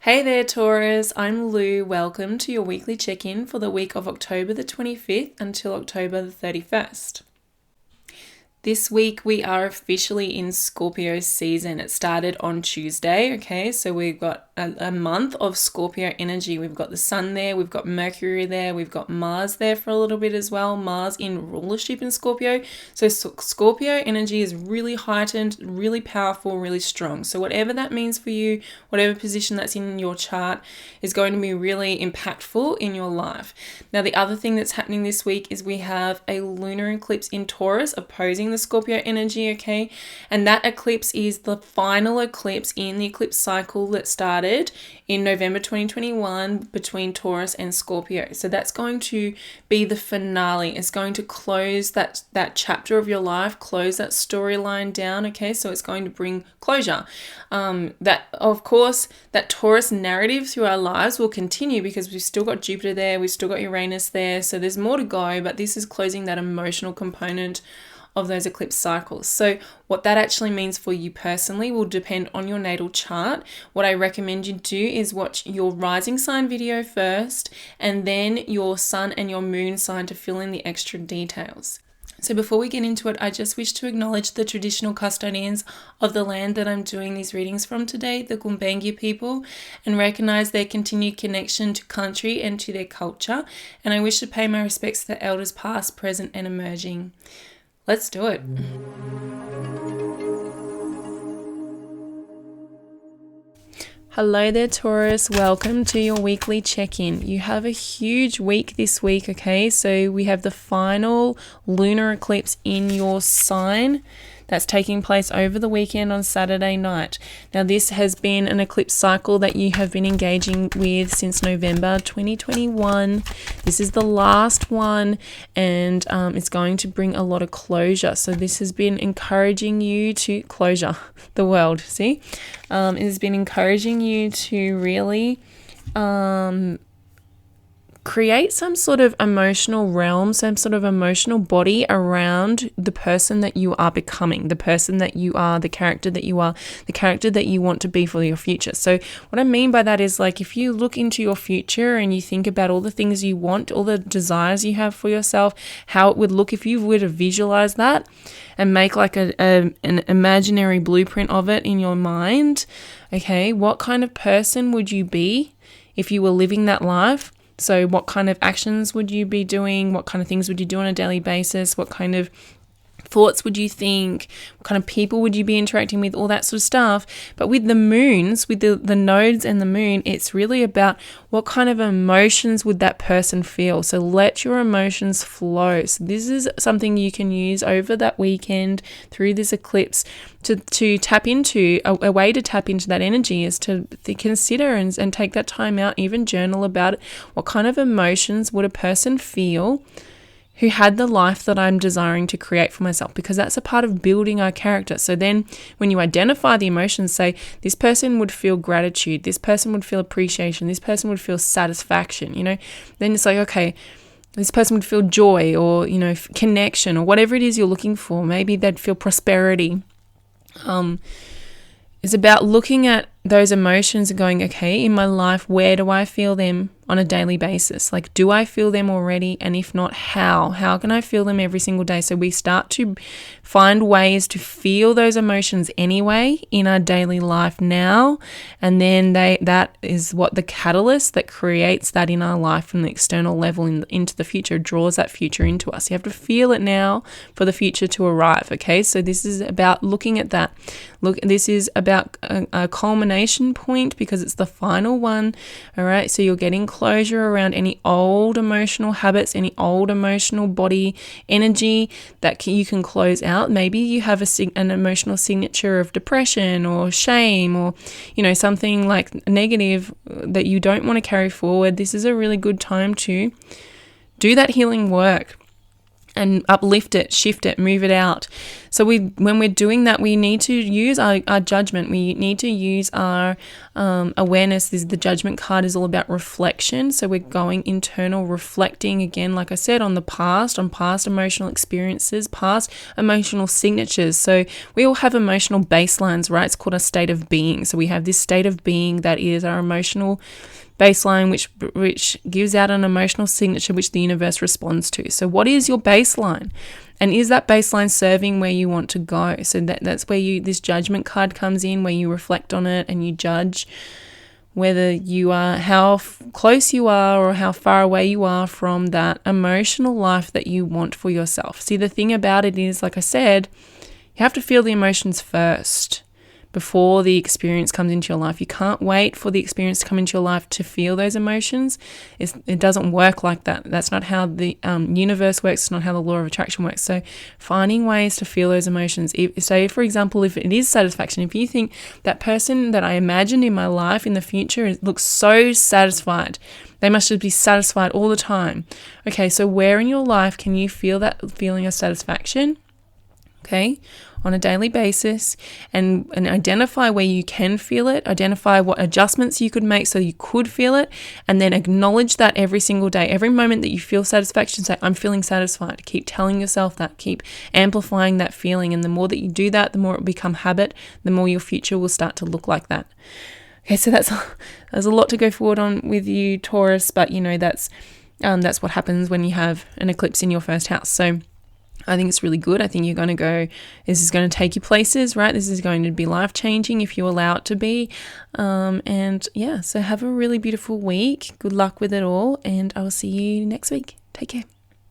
Hey there, Taurus. I'm Lou. Welcome to your weekly check-in for the week of October the 25th until October the 31st. This week we are officially in Scorpio season. It started on Tuesday, okay? So we've got a month of Scorpio energy. We've got the sun there, we've got Mercury there, we've got Mars there for a little bit as well. Mars in rulership in Scorpio. So Scorpio energy is really heightened, really powerful, really strong. So whatever that means for you, whatever position that's in your chart is going to be really impactful in your life. Now, the other thing that's happening this week is we have a lunar eclipse in Taurus opposing the Scorpio energy, okay? And that eclipse is the final eclipse in the eclipse cycle that started in November 2021 between Taurus and Scorpio. So that's going to be the finale. It's going to close that chapter of your life, close that storyline down, okay? So it's going to bring closure. That, of course, that Taurus narrative through our lives will continue because we've still got Jupiter there, we've still got Uranus there, so there's more to go, but this is closing that emotional component of those eclipse cycles. So what that actually means for you personally will depend on your natal chart. What I recommend you do is watch your rising sign video first and then your sun and your moon sign to fill in the extra details. So before we get into it, I just wish to acknowledge the traditional custodians of the land that I'm doing these readings from today, the Gumbaynggirr people, and recognize their continued connection to country and to their culture. And I wish to pay my respects to the elders past, present, and emerging. Let's do it. Hello there, Taurus. Welcome to your weekly check-in. You have a huge week this week, okay? So we have the final lunar eclipse in your sign that's taking place over the weekend on Saturday night. Now, this has been an eclipse cycle that you have been engaging with since November 2021. This is the last one, and it's going to bring a lot of closure. So this has been encouraging you to closure the world, see? It has been encouraging you to really create some sort of emotional realm, some sort of emotional body around the person that you are becoming, the person that you are, the character that you are, the character that you want to be for your future. So what I mean by that is, like, if you look into your future and you think about all the things you want, all the desires you have for yourself, how it would look if you were to visualize that and make like an imaginary blueprint of it in your mind, okay, what kind of person would you be if you were living that life? So what kind of actions would you be doing? What kind of things would you do on a daily basis? What kind of thoughts would you think? What kind of people would you be interacting with? All that sort of stuff. But with the moons, with the nodes and the moon, it's really about what kind of emotions would that person feel. So let your emotions flow. So this is something you can use over that weekend through this eclipse to tap into. A way to tap into that energy is to consider and take that time out, even journal about it. What kind of emotions would a person feel who had the life that I'm desiring to create for myself? Because that's a part of building our character. So then when you identify the emotions, say this person would feel gratitude, this person would feel appreciation, this person would feel satisfaction, then it's like, okay, this person would feel joy or, connection or whatever it is you're looking for. Maybe they'd feel prosperity. It's about looking at those emotions and going, okay, in my life, where do I feel them on a daily basis? Like, do I feel them already? And if not, how? How can I feel them every single day? So we start to find ways to feel those emotions anyway in our daily life now. And then that is what the catalyst that creates that in our life from the external level into the future, draws that future into us. You have to feel it now for the future to arrive, okay? So this is about looking at that. This is about a culmination point because it's the final one, all right? So you're getting closure around any old emotional habits, any old emotional body energy that you can close out. Maybe you have an emotional signature of depression or shame or, something like negative that you don't want to carry forward. This is a really good time to do that healing work and uplift it, shift it, move it out. So when we're doing that, we need to use our judgment. We need to use our awareness. The judgment card is all about reflection. So we're going internal, reflecting again, like I said, on past emotional experiences, past emotional signatures. So we all have emotional baselines, right? It's called a state of being. So we have this state of being that is our emotional baseline, which gives out an emotional signature which the universe responds to. So what is your baseline? And is that baseline serving where you want to go? So that's where this judgment card comes in, where you reflect on it and you judge whether you are, how close you are or how far away you are from that emotional life that you want for yourself. See, the thing about it is, like I said, you have to feel the emotions first before the experience comes into your life. You can't wait for the experience to come into your life to feel those emotions. It doesn't work like that. That's not how the universe works. It's not how the law of attraction works. So finding ways to feel those emotions. Say, for example, if it is satisfaction, if you think that person that I imagined in my life in the future looks so satisfied, they must just be satisfied all the time. Okay, so where in your life can you feel that feeling of satisfaction? Okay, on a daily basis, and identify where you can feel it, identify what adjustments you could make so you could feel it, and then acknowledge that every single day. Every moment that you feel satisfaction, say, I'm feeling satisfied. Keep telling yourself that, keep amplifying that feeling, and the more that you do that, the more it will become habit, the more your future will start to look like that. Okay, so there's a lot to go forward on with you, Taurus, but that's what happens when you have an eclipse in your first house. So I think it's really good. I think you're going to go, this is going to take you places, right? This is going to be life-changing if you allow it to be. So have a really beautiful week. Good luck with it all, and I will see you next week. Take care.